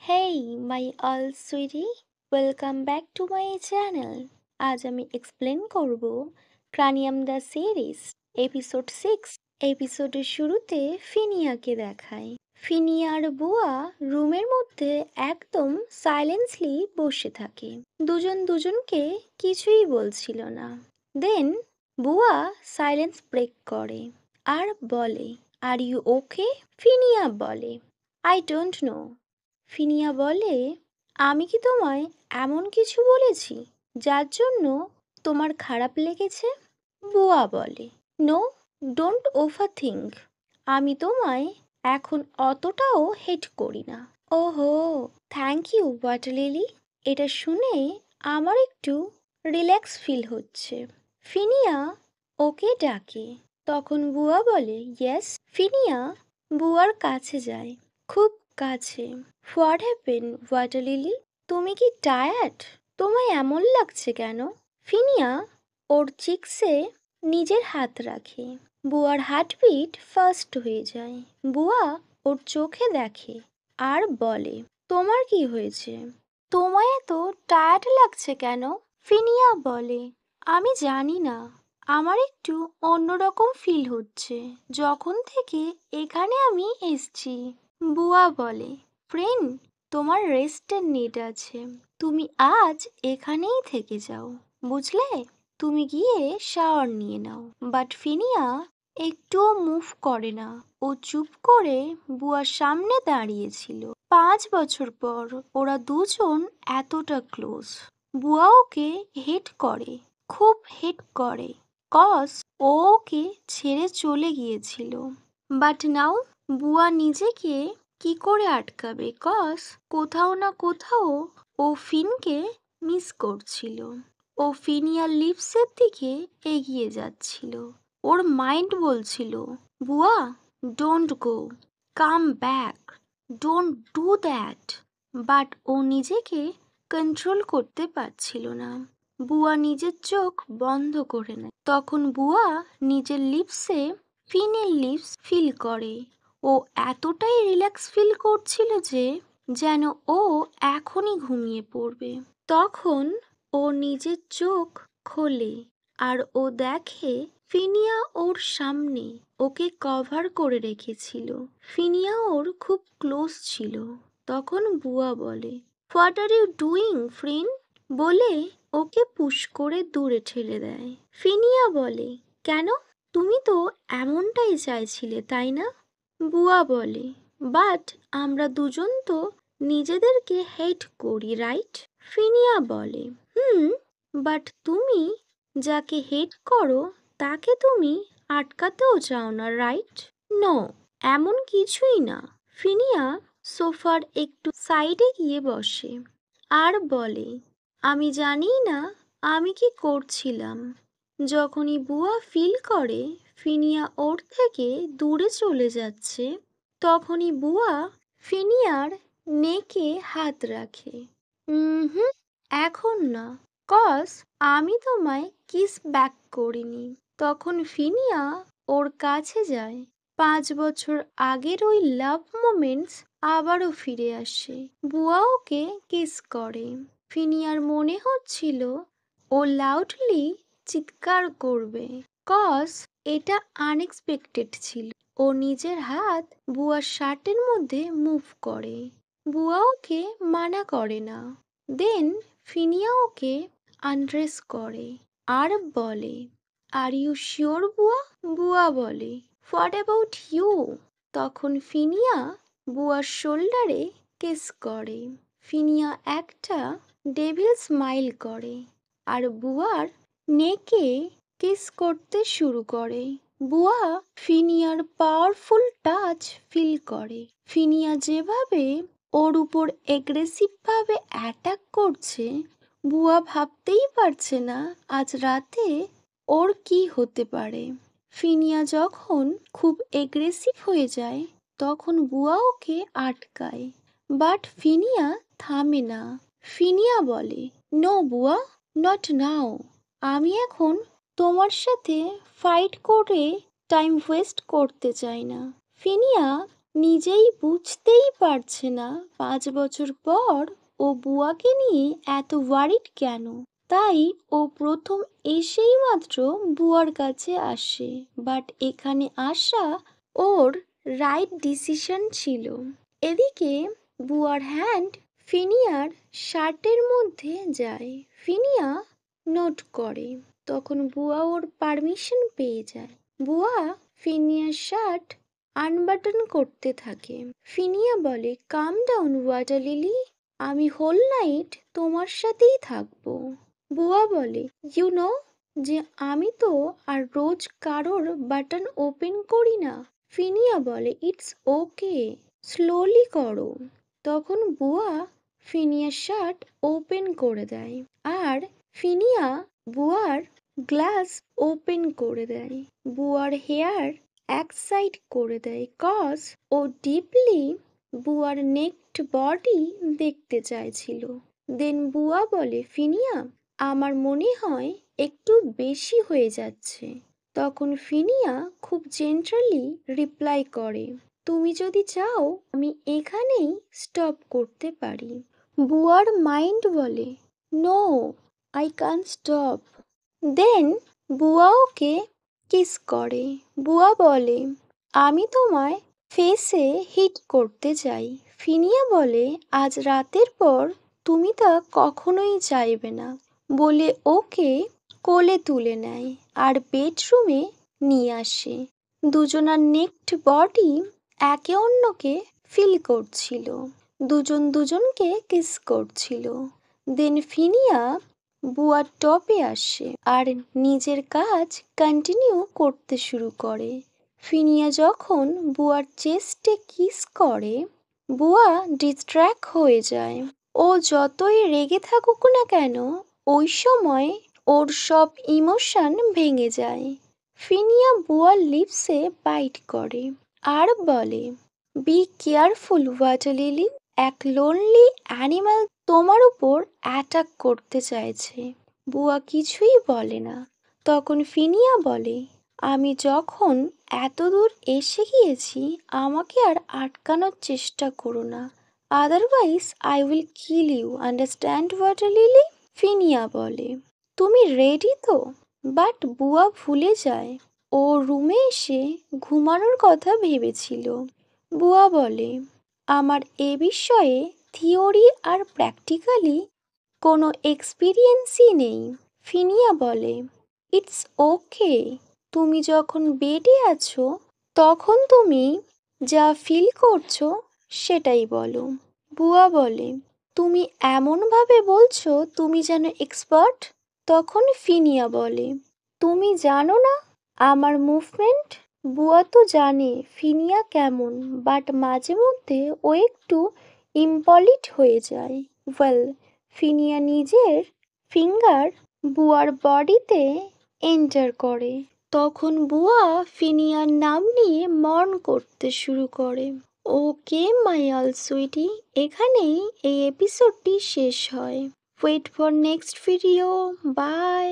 Hey my all sweetie, welcome back to my channel. আজ আমি explain করব ক্রানিয়াম the series episode 6। এপিসোডের শুরুতে ফিনিয়াকে দেখায়। ফিনিয়ার বুয়া রুমের মধ্যে একদম সাইলেন্সলি বসে থাকে। দুজনকে কিছুই বলছিল না। দেন বুয়া সাইলেন্স ব্রেক করে আর বলে, আর ইউ ওকে? ফিনিয়া বলে, আই ডোন্ট নো। ফিনিয়া বলে, আমি কি তোমায় এমন কিছু বলেছি যার জন্য তোমার খারাপ লেগেছে? বুয়া বলে, নো, ডোন্ট ওভার থিঙ্ক। আমি তোমায় এখন অতটাও হেট করি না। ওহো, থ্যাংক ইউ ওয়াটার লিলি। এটা শুনে আমার একটু রিল্যাক্স ফিল হচ্ছে। ফিনিয়া ওকে ডাকে। তখন বুয়া বলে, ইয়েস। ফিনিয়া বুয়ার কাছে যায়, খুব কাছে। What happen water lily? তুমি কি টায়ার্ড? তোমায় এমন লাগছে কেন? ফিনিয়া ওর চিক্সে নিজের হাত রাখে। বুয়ার হার্টবিট ফাস্ট হয়ে যায়। বুয়া ওর চোখে দেখে আর বলে, তোমার কি হয়েছে? তোমায় এত টায়ার্ড লাগছে কেন? ফিনিয়া বলে, আমি জানি না, আমার একটু অন্যরকম ফিল হচ্ছে যখন থেকে এখানে আমি এসছি। বুয়া বলে, ফ্রেন্ড, তোমার রেস্টের নিড আছে। তুমি আজ এখানেই থেকে যাও, বুঝলে? তুমি গিয়ে শাওয়ার নিয়ে নাও। বাট ফিনিয়া একটুও মুভ করে না। ও চুপ করে বুয়ার সামনে দাঁড়িয়েছিল। 5 বছর পর ওরা দুজন এতটা ক্লোজ। বুয়া ওকে হেট করে, খুব হেট করে, কজ ও ওকে ছেড়ে চলে গিয়েছিল। বাট নাও বুয়া নিজেকে কি করে আটকাবে? কজ কোথাও না কোথাও ও ফিনকে মিস করছিল। ও ফিনিয়ার লিপসের দিকে এগিয়ে যাচ্ছিল। ওর মাইন্ড বলছিল, বুয়া, don't go, come back, don't do that. But ও নিজেকে কন্ট্রোল করতে পারছিল না। বুয়া নিজের চোখ বন্ধ করে নেয়। তখন বুয়া নিজের লিপসে ফিনের লিপস ফিল করে। ও এতটাই রিল্যাক্স ফিল করছিল যে যেন ও এখনই ঘুমিয়ে পড়বে। তখন ও নিজের চোখ খোলে আর ও দেখে ফিনিয়া ওর সামনে ওকে কভার করে রেখেছিল। ফিনিয়া ওর খুব ক্লোজ ছিল। তখন বুয়া বলে, what are you doing friend? বলে ওকে পুশ করে দূরে ঠেলে দেয়। ফিনিয়া বলে, কেন? তুমি তো এমনটাই চাইছিলে, তাই না? বুয়া বলে, বাট আমরা দুজন তো নিজেদেরকে হেট করি, রাইট? ফিনিয়া বলে, বাট তুমি যাকে হেট করো তাকে তুমি আটকাতেও চাও না, রাইট? নো, এমন কিছুই না। ফিনিয়া সোফার একটু সাইডে গিয়ে বসে আর বলে, আমি জানি না আমি কি করছিলাম। যখনই বুয়া ফিল করে ফিনিয়া ওর থেকে দূরে চলে যাচ্ছে, তখনই বুয়া ফিনিয়ার নেকে হাত রাখে। হুম, এখন না, কজ আমি তোমায় কিস ব্যাক করিনি। তখন ফিনিয়া ওর কাছে যায়। 5 বছর আগের ওই লাভ মোমেন্টস আবারও ফিরে আসে। বুয়া ওকে কিস করে। ফিনিয়ার মনে হচ্ছিল ও লাউডলি চিৎকার করবে, কজ এটা আনএক্সপেক্টেড ছিল। ও নিজের হাত বুয়ার শার্টের মধ্যে মুভ করে। বুয়া ওকে মানা করে না। দেন ফিনিয়া ওকে আনড্রেস করে আর বলে, আর ইউ শিওর বুয়া? বুয়া বলে, হোয়াট অ্যাবাউট ইউ? তখন ফিনিয়া বুয়ার শোল্ডারে কিস করে। ফিনিয়া একটা ডেভিল স্মাইল করে আর বুয়ার নেকে কিস করতে শুরু করে। বুয়া ফিনিয়ার পাওয়ারফুল টাচ ফিল করে। ফিনিয়া যেভাবে ওর উপর এগ্রেসিভ ভাবে অ্যাটাক করছে, বুয়া ভাবতেই পারছে না আজ রাতে ওর কি হতে পারে। ফিনিয়া যখন খুব এগ্রেসিভ হয়ে যায় তখন বুয়া ওকে আটকায়, বাট ফিনিয়া থামে না। ফিনিয়া বলে, নো বুয়া, নট নাও। আমি এখন তোমার সাথে ফাইট করে টাইম ওয়েস্ট করতে চাই না। ফিনিয়া নিজেই বুঝতেই পারছে না 5 বছর পর ও বুয়াকে নিয়ে এত ওয়ারিড কেন। তাই ও প্রথম এসেই মাত্র বুয়ার কাছে আসে, বাট এখানে আসা ওর রাইট ডিসিশন ছিল। এদিকে বুয়ার হ্যান্ড ফিনিয়ার শার্টের মধ্যে যায়। ফিনিয়া নোট করে, তখন বুয়া ওর পারমিশন পেয়ে যায়। বুয়া ফিনিয়ার শার্ট আনবাটন করতে থাকে। ফিনিয়া বলে, কাম ডাউন ওয়াটার লিলি, আমি হোল নাইট তোমার সাথেই থাকবো। বুয়া বলে, ইউ নো যে আমি তো আর রোজ কারোর বাটন ওপেন করি না। ফিনিয়া বলে, ইটস ওকে, স্লোলি করো। তখন বুয়া ফিনিয়ার শার্ট ওপেন করে দেয় আর ফিনিয়া বুয়ার গ্লাস ওপেন করে দেয়। বুয়ার হেয়ার এক সাইড করে দেয়, কজ ও ডিপলি বুয়ার নেকড বডি দেখতে চাইছিল। দেন বুয়া বলে, ফিনিয়া আমার মনে হয় একটু বেশি হয়ে যাচ্ছে। তখন ফিনিয়া খুব জেন্টালি রিপ্লাই করে, তুমি যদি চাও আমি এখানেই স্টপ করতে পারি। বুয়ার মাইন্ড বলে, নো, আই ক্যান স্টপ। দেন বুয়া ওকে কিস করে। বুয়া বলে, আমি তোমায় ফেসে হিট করতে চাই। ফিনিয়া বলে, আজ রাতের পর তুমি তা কখনোই চাইবে না বলে ওকে কোলে তুলে নেয় আর বেডরুমে নিয়ে আসে। দুজনার নেকড বডি একে অন্যকে ফিল করছিল, দুজন দুজনকে কিস করছিল। দেন ফিনিয়া বুয়ার টপে আসে আর নিজের কাজ কন্টিনিউ করতে শুরু করে। ফিনিয়া যখন বুয়ার চেস্টে কিস করে, বুয়া ডিস্ট্র্যাক্ট হয়ে যায়। ও যতই রেগে থাকুক না কেন, ওই সময় ওর সব ইমোশন ভেঙে যায়। ফিনিয়া বুয়ার লিপসে বাইট করে আর বলে, বি কেয়ারফুল ওয়াটার লিলি, এক লোনলি অ্যানিমাল তোমার উপর অ্যাটাক করতে চাইছে। বুয়া কিছুই বলে না। তখন ফিনিয়া বলে, আমি যখন এত দূর এসে গিয়েছি আমাকে আর আটকানোর চেষ্টা করো না, otherwise I will kill you, understand water lily. ফিনিয়া বলে, তুমি রেডি তো? বাট বুয়া ভুলে যায় ও রুমে এসে ঘুমানোর কথা ভেবেছিল। বুয়া বলে, আমার এ বিষয়ে থিওরি আর প্র্যাকটিক্যালি কোনো এক্সপিরিয়েন্সই নেই। ফিনিয়া বলে, ইটস ওকে, তুমি যখন বেডে আছো তখন তুমি যা ফিল করছো সেটাই বলো। বুয়া বলে, তুমি এমনভাবে বলছো তুমি যেন এক্সপার্ট। তখন ফিনিয়া বলে, তুমি জানো না আমার মুভমেন্ট। বুয়া তো জানে ফিনিয়া কেমন, বাট মাঝে মধ্যে ও একটু ইম্পলিট হয়ে যায়। ওয়েল, ফিনিয়া নিজের ফিঙ্গার বুয়ার বডিতে এন্টার করে। তখন বুয়া ফিনিয়ার নাম নিয়ে মর্ন করতে শুরু করে। ওকে মাই অল সুইটি, এখানেই এই এপিসোডটি শেষ হয়। Wait for next video. By.